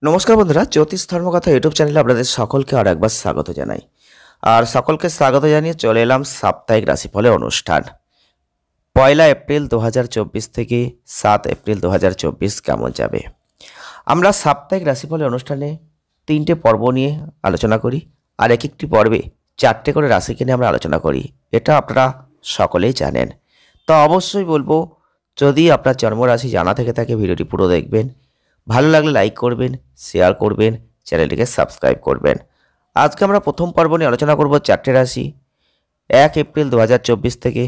নমস্কার বন্ধুরা, জ্যোতিষ ধর্মকথা ইউটিউব চ্যানেলে আপনাদের সকলকে আর একবার স্বাগত জানাই। আর সকলকে স্বাগত জানিয়ে চলে এলাম সাপ্তাহিক রাশিফলের অনুষ্ঠান। 1 এপ্রিল 2024 থেকে 7 এপ্রিল 2024 কেমন যাবে। আমরা সাপ্তাহিক রাশিফলের অনুষ্ঠানে 3টে পর্ব নিয়ে আলোচনা করি, আর এক একটি পর্বে 4টে করে রাশিকে নিয়ে আমরা আলোচনা করি। এটা আপনারা সকলেই জানেন। তো অবশ্যই বলবো, যদি আপনার জন্মরাশি জানা থেকে থাকে ভিডিওটি পুরো দেখবেন, ভালো লাগলে লাইক করবেন, শেয়ার করবেন, চ্যানেলটিকে সাবস্ক্রাইব করবেন। আজকে আমরা প্রথম পর্ব নিয়ে আলোচনা করব 4টে রাশি। 1 এপ্রিল 2024 থেকে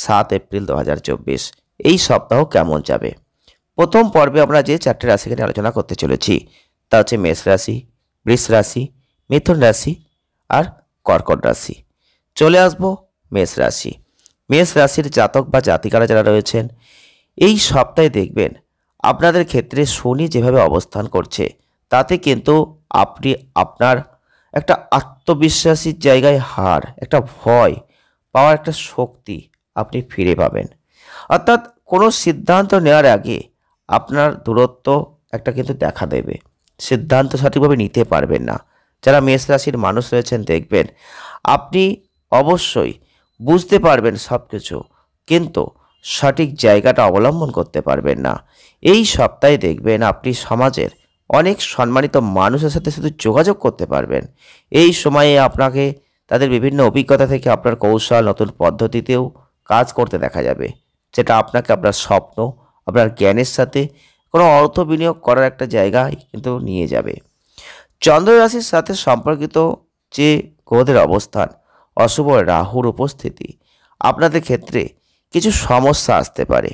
7 এপ্রিল 2024 এই সপ্তাহ কেমন যাবে। প্রথম পর্বে আমরা যে 4টে রাশিকে নিয়ে আলোচনা করতে চলেছি তা হচ্ছে মেষ রাশি, বৃষ রাশি, মিথুন রাশি আর কর্কট রাশি। চলে আসবো মেষ রাশি। মেষ রাশির জাতক বা জাতিকারা যারা রয়েছেন, এই সপ্তাহে দেখবেন আপনাদের ক্ষেত্রে শনি যেভাবে অবস্থান করছে তাতে কিন্তু আপনি আপনার একটা আত্মবিশ্বাসীর জায়গায় হার, একটা ভয় পাওয়ার একটা শক্তি আপনি ফিরে পাবেন। অর্থাৎ কোনো সিদ্ধান্ত নেওয়ার আগে আপনার দূরত্ব একটা কিন্তু দেখা দেবে, সিদ্ধান্ত সঠিকভাবে নিতে পারবেন না। যারা মেষ রাশির মানুষ রয়েছেন দেখবেন আপনি অবশ্যই বুঝতে পারবেন সব কিছু, কিন্তু সঠিক জায়গাটা অবলম্বন করতে পারবেন না। এই সপ্তাহে দেখবেন আপনি সমাজের অনেক সম্মানিত মানুষের সাথে শুধু যোগাযোগ করতে পারবেন। এই সময়ে আপনাকে তাদের বিভিন্ন অভিজ্ঞতা থেকে আপনার কৌশল, নতুন পদ্ধতিতেও কাজ করতে দেখা যাবে, যেটা আপনাকে আপনার স্বপ্ন, আপনার জ্ঞানের সাথে কোনো অর্থ বিনিয়োগ করার একটা জায়গায় কিন্তু নিয়ে যাবে। চন্দ্র রাশির সাথে সম্পর্কিত যে গ্রহদের অবস্থান, অশুভ রাহুর উপস্থিতি আপনাদের ক্ষেত্রে কিছু সমস্যা আসতে পারে।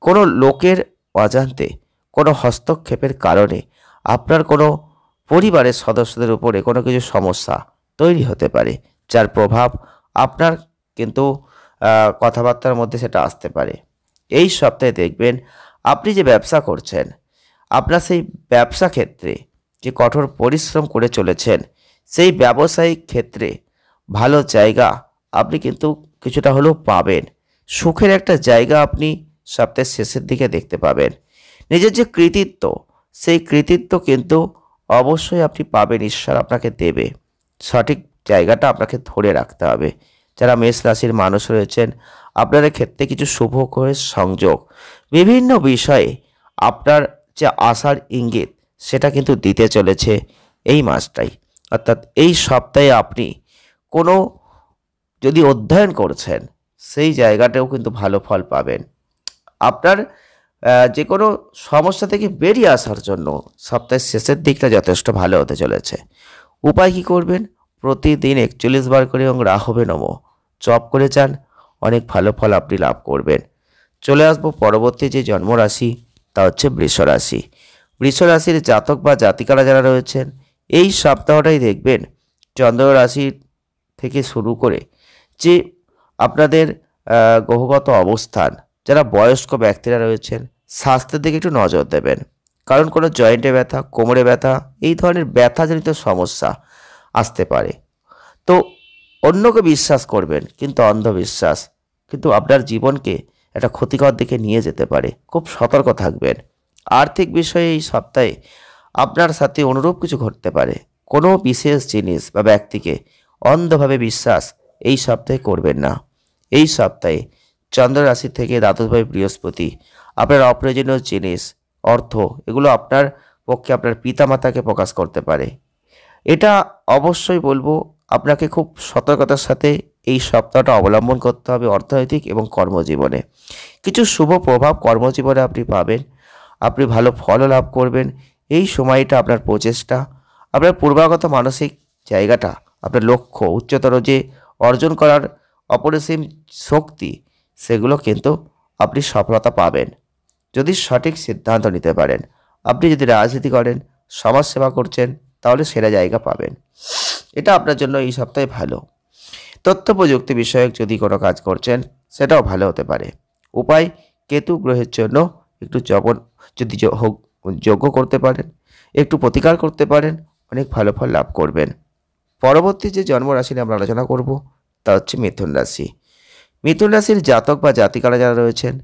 কোনো লোকের অজান্তে কোনো হস্তক্ষেপের কারণে আপনার কোনো পরিবারের সদস্যদের উপরে কোনো কিছু সমস্যা তৈরি হতে পারে, যার প্রভাব আপনার কিন্তু কথাবার্তার মধ্যে সেটা আসতে পারে। এই সপ্তাহে দেখবেন আপনি যে ব্যবসা করছেন, আপনার সেই ব্যবসা ক্ষেত্রে যে কঠোর পরিশ্রম করে চলেছেন, সেই ব্যবসায়িক ক্ষেত্রে ভালো জায়গা আপনি কিন্তু কিছুটা হলেও পাবেন। সুখের একটা জায়গা আপনি সপ্তাহের শেষের দিকে দেখতে পাবেন। নিজের যে কৃতিত্ব, সেই কৃতিত্ব কিন্তু অবশ্যই আপনি পাবেন, ঈশ্বর আপনাকে দেবে। সঠিক জায়গাটা আপনাকে ধরে রাখতে হবে। যারা মেষ রাশির মানুষ রয়েছেন, আপনাদের ক্ষেত্রে কিছু শুভ গ্রহের সংযোগ বিভিন্ন বিষয়ে আপনার যে আশার ইঙ্গিত সেটা কিন্তু দিতে চলেছে এই মাসটাই। অর্থাৎ এই সপ্তাহে আপনি কোনো যদি অধ্যয়ন করছেন, সেই জায়গাটাও কিন্তু ভালো ফল পাবেন। আপনার যে কোনো সমস্যা থেকে বেরিয়ে আসার জন্য সপ্তাহের শেষের দিকটা যথেষ্ট ভালো হতে চলেছে। উপায় কী করবেন? প্রতিদিন 41 বার করে এবং রাহবে নমঃ জপ করে যান, অনেক ভালো ফল আপনি লাভ করবেন। চলে আসবো পরবর্তী যে জন্মরাশি, তা হচ্ছে বৃষ রাশি। বৃষ রাশির জাতক বা জাতিকারা যারা রয়েছেন, এই সপ্তাহটাই দেখবেন চন্দ্র রাশি থেকে শুরু করে যে আপনাদের গ্রহগত অবস্থান, যারা বয়স্ক ব্যক্তিরা রয়েছেন স্বাস্থ্যের দিকে একটু নজর দেবেন। কারণ কোনো জয়েন্টে ব্যথা, কোমরে ব্যথা, এই ধরনের ব্যথাজনিত সমস্যা আসতে পারে। তো অন্যকে বিশ্বাস করবেন, কিন্তু অন্ধবিশ্বাস কিন্তু আপনার জীবনকে একটা ক্ষতিকর দিকে নিয়ে যেতে পারে। খুব সতর্ক থাকবেন। আর্থিক বিষয়ে এই সপ্তাহে আপনার সাথে অনুরূপ কিছু ঘটতে পারে। কোনো বিশেষ জিনিস বা ব্যক্তিকে অন্ধভাবে বিশ্বাস এই সপ্তাহে করবেন না। এই সপ্তাহে চন্দ্র রাশি থেকে দ্বাদশভাবে বৃহস্পতি আপনার অপ্রয়োজনীয় জিনিস, অর্থ, এগুলো আপনার পক্ষে আপনার পিতামাতাকে প্রকাশ করতে পারে। এটা অবশ্যই বলবো আপনাকে খুব সতর্কতার সাথে এই সপ্তাহটা অবলম্বন করতে হবে অর্থনৈতিক এবং কর্মজীবনে। কিছু শুভ প্রভাব কর্মজীবনে আপনি পাবেন, আপনি ভালো ফলও লাভ করবেন। এই সময়টা আপনার প্রচেষ্টা, আপনার পূর্বাগত মানসিক জায়গাটা, আপনার লক্ষ্য উচ্চতর যে অর্জন করার অপরিসীম শক্তি, সেগুলো কিন্তু আপনি সফলতা পাবেন যদি সঠিক সিদ্ধান্ত নিতে পারেন। আপনি যদি রাজনীতি করেন, সমাজসেবা করছেন, তাহলে সেরা জায়গা পাবেন। এটা আপনার জন্য এই সপ্তাহে ভালো। তথ্য প্রযুক্তি বিষয়ক যদি কোনো কাজ করছেন, সেটাও ভালো হতে পারে। উপায়, কেতু গ্রহের জন্য একটু যদি যজ্ঞ করতে পারেন, একটু প্রতিকার করতে পারেন, অনেক ভালো ফল লাভ করবেন। পরবর্তী যে জন্মরাশি নিয়ে আমরা আলোচনা করব, তা হচ্ছে মিথুন রাশি। মিথুন রাশির জাতক বা জাতিকারা যারা রয়েছেন,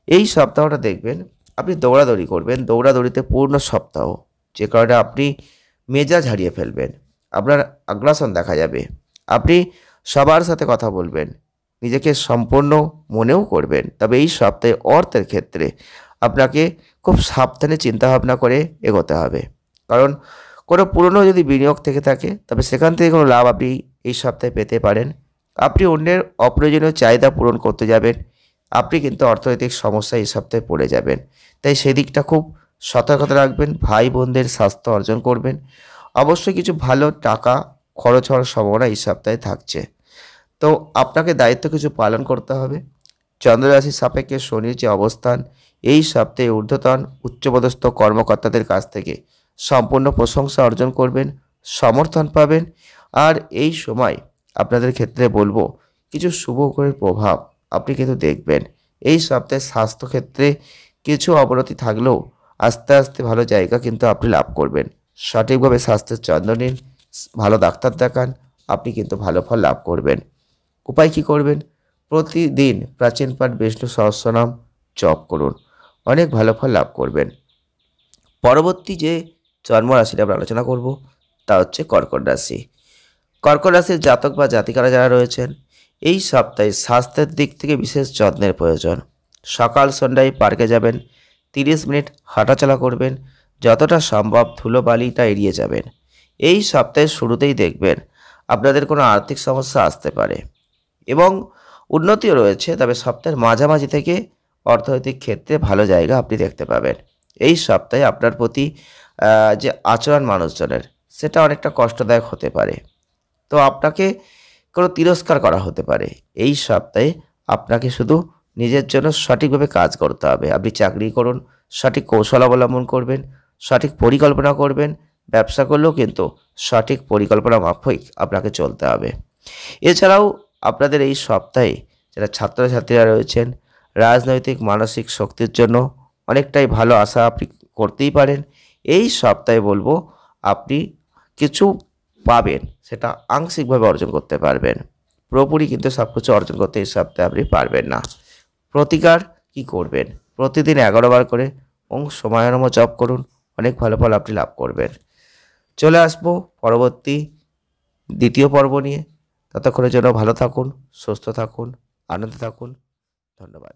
এই সপ্তাহটা দেখবেন আপনি দৌড়াদৌড়ি করবেন। দৌড়াদৌড়িতে পূর্ণ সপ্তাহ যে কারণে আপনি মেজাজ হারিয়ে ফেলবেন, আপনার আগ্রাসন দেখা যাবে, আপনি সবার সাথে কথা বলবেন, নিজেকে সম্পূর্ণ মনেও করবেন। তবে এই সপ্তাহে অর্থের ক্ষেত্রে আপনাকে খুব সাবধানে চিন্তাভাবনা করে এগোতে হবে। কারণ কোনো পুরনো যদি বিনিয়োগ থেকে থাকে তবে সেখান থেকে কোনো লাভ আপনি এই সপ্তাহে পেতে পারেন। আপনি অন্যের অপ্রয়োজনীয় চাহিদা পূরণ করতে যাবেন, আপনি কিন্তু অর্থনৈতিক সমস্যায় এই সপ্তাহে পড়ে যাবেন। তাই সেদিকটা খুব সতর্কতা রাখবেন। ভাই বোনদের স্বাস্থ্য অর্জন করবেন। অবশ্যই কিছু ভালো টাকা খরচ হওয়ার সম্ভাবনা এই সপ্তাহে থাকছে। তো আপনাকে দায়িত্ব কিছু পালন করতে হবে। চন্দ্ররাশির সাপেক্ষে শনির যে অবস্থান, এই সপ্তাহে ঊর্ধ্বতন উচ্চপদস্থ কর্মকর্তাদের কাছ থেকে সম্পূর্ণ প্রশংসা অর্জন করবেন, সমর্থন পাবেন। আর এই সময় আপনাদের ক্ষেত্রে বলবো কিছু শুভকরের প্রভাব আপনি কিন্তু দেখবেন। এই সপ্তাহে স্বাস্থ্যক্ষেত্রে কিছু অবনতি থাকলেও আস্তে আস্তে ভালো জায়গা কিন্তু আপনি লাভ করবেন। সঠিকভাবে স্বাস্থ্যের যত্ন নিন, ভালো ডাক্তার দেখান, আপনি কিন্তু ভালো ফল লাভ করবেন। উপায় কী করবেন? প্রতিদিন প্রাচীন পাঠ বিষ্ণু সহস্রনাম জপ করুন, অনেক ভালো ফল লাভ করবেন। পরবর্তী যে জন্মরাশিটা আমরা আলোচনা করব তা হচ্ছে কর্কট রাশি। কর্কট রাশির জাতক বা জাতিকারা যারা রয়েছেন, এই সপ্তাহে স্বাস্থ্যের দিক থেকে বিশেষ যত্নের প্রয়োজন। সকাল সন্ধ্যায় পার্কে যাবেন, 30 মিনিট হাঁটাচলা করবেন, যতটা সম্ভব ধুলোবালিটা এড়িয়ে যাবেন। এই সপ্তাহের শুরুতেই দেখবেন আপনাদের কোনো আর্থিক সমস্যা আসতে পারে এবং উন্নতিও রয়েছে, তবে সপ্তাহের মাঝামাঝি থেকে অর্থনৈতিক ক্ষেত্রে ভালো জায়গা আপনি দেখতে পাবেন। এই সপ্তাহে আপনার প্রতি যে আচরণ মানুষজনের, সেটা অনেকটা কষ্টদায়ক হতে পারে। তো আপনাকে কোনো তিরস্কার করা হতে পারে। এই সপ্তাহে আপনাকে শুধু নিজের জন্য সঠিকভাবে কাজ করতে হবে। আপনি চাকরি করুন, সঠিক কৌশল অবলম্বন করবেন, সঠিক পরিকল্পনা করবেন। ব্যবসা করলেও কিন্তু সঠিক পরিকল্পনা মাফিক আপনাকে চলতে হবে। এছাড়াও আপনাদের এই সপ্তাহে যারা ছাত্রছাত্রীরা রয়েছেন, রাজনৈতিক মানসিক শক্তির জন্য অনেকটাই ভালো আশা আপনি করতেই পারেন। এই সপ্তাহে বলবো আপনি কিছু পাবেন, সেটা আংশিকভাবে অর্জন করতে পারবেন। পুরোপুরি কিন্তু সব কিছু অর্জন করতে এই সপ্তাহে আপনি পারবেন না। প্রতিকার কি করবেন? প্রতিদিন 11 বার করে ওং সময় নমঃ জপ করুন, অনেক ভালো ফল আপনি লাভ করবেন। চলে আসবো পরবর্তী দ্বিতীয় পর্ব নিয়ে। ততক্ষণের জন্য ভালো থাকুন, সুস্থ থাকুন, আনন্দে থাকুন। ধন্যবাদ।